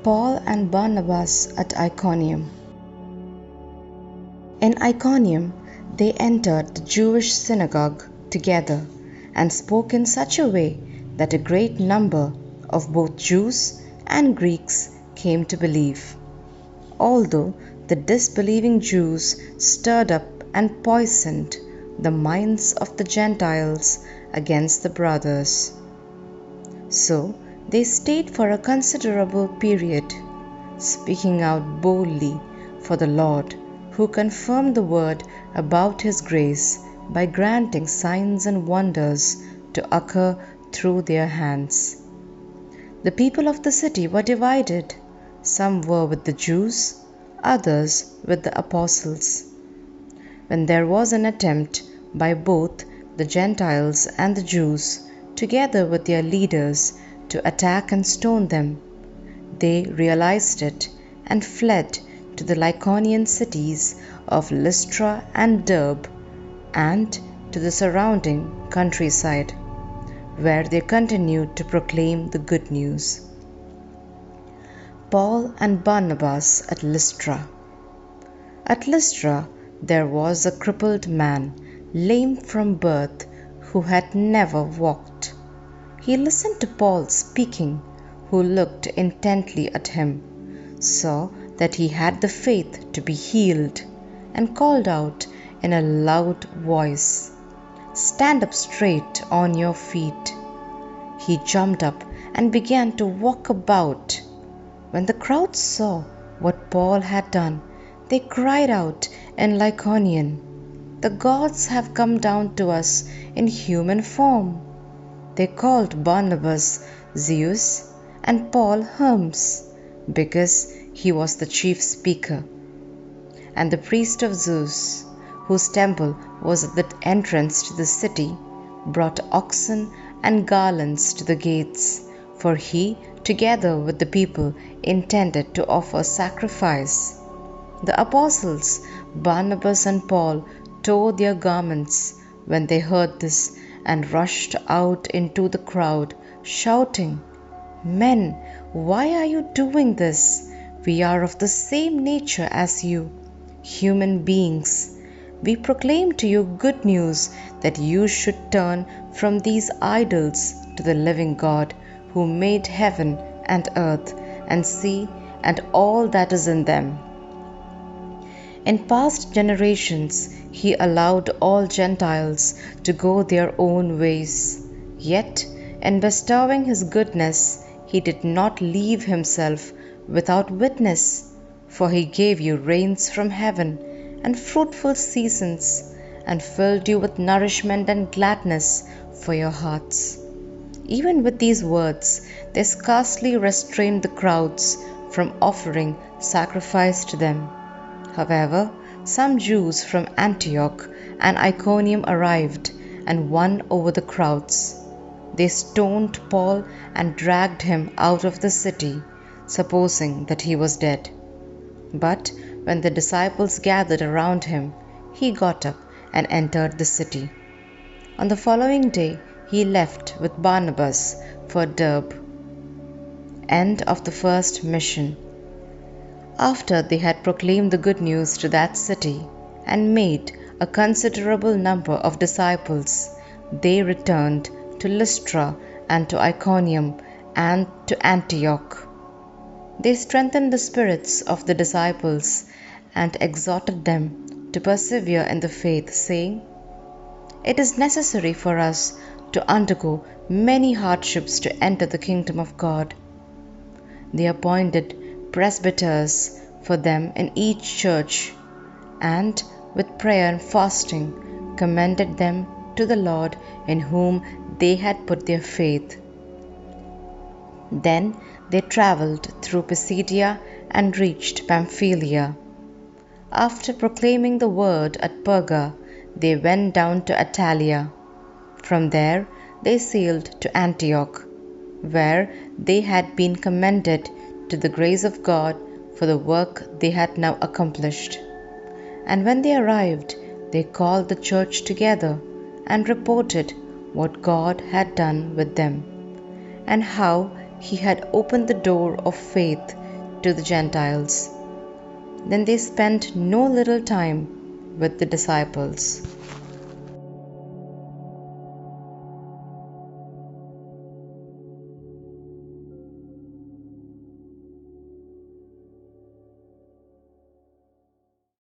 Paul and Barnabas at Iconium. In Iconium, they entered the Jewish synagogue together and spoke in such a way that a great number of both Jews and Greeks came to believe. Although the disbelieving Jews stirred up and poisoned the minds of the Gentiles against the brothers. So they stayed for a considerable period, speaking out boldly for the Lord, who confirmed the word about His grace by granting signs and wonders to occur through their hands. The people of the city were divided. Some were with the Jews, others with the apostles. When there was an attempt by both the Gentiles and the Jews, together with their leaders, to attack and stone them, they realized it and fled to the Lycaonian cities of Lystra and Derbe and to the surrounding countryside, where they continued to proclaim the good news. Paul and Barnabas at Lystra. At Lystra there was a crippled man, lame from birth, who had never walked. He listened to Paul speaking, who looked intently at him, saw that he had the faith to be healed, and called out in a loud voice, "Stand up straight on your feet." He jumped up and began to walk about. When the crowd saw what Paul had done, they cried out in Lycaonian, "The gods have come down to us in human form." They called Barnabas Zeus and Paul Hermes, because he was the chief speaker. And the priest of Zeus, whose temple was at the entrance to the city, brought oxen and garlands to the gates, for he, together with the people, intended to offer sacrifice. The apostles, Barnabas and Paul, tore their garments when they heard this and rushed out into the crowd, shouting, "Men, why are you doing this? We are of the same nature as you, human beings. We proclaim to you good news that you should turn from these idols to the living God, who made heaven and earth and sea and all that is in them. In past generations He allowed all Gentiles to go their own ways. Yet, in bestowing His goodness, He did not leave Himself without witness, for He gave you rains from heaven and fruitful seasons, and filled you with nourishment and gladness for your hearts. Even with these words, they scarcely restrained the crowds from offering sacrifice to them. However, some Jews from Antioch and Iconium arrived and won over the crowds. They stoned Paul and dragged him out of the city, supposing that he was dead. But when the disciples gathered around him, he got up and entered the city. On the following day, he left with Barnabas for Derbe. End of the first mission. After they had proclaimed the good news to that city and made a considerable number of disciples, they returned to Lystra and to Iconium and to Antioch. They strengthened the spirits of the disciples and exhorted them to persevere in the faith, saying, "It is necessary for us to undergo many hardships to enter the kingdom of God." They appointed presbyters for them in each church, and with prayer and fasting commended them to the Lord in whom they had put their faith. Then they travelled through Pisidia and reached Pamphylia. After proclaiming the word at Perga, they went down to Attalia. From there they sailed to Antioch, where they had been commended to the grace of God for the work they had now accomplished. And when they arrived, they called the church together and reported what God had done with them, and how He had opened the door of faith to the Gentiles. Then they spent no little time with the disciples.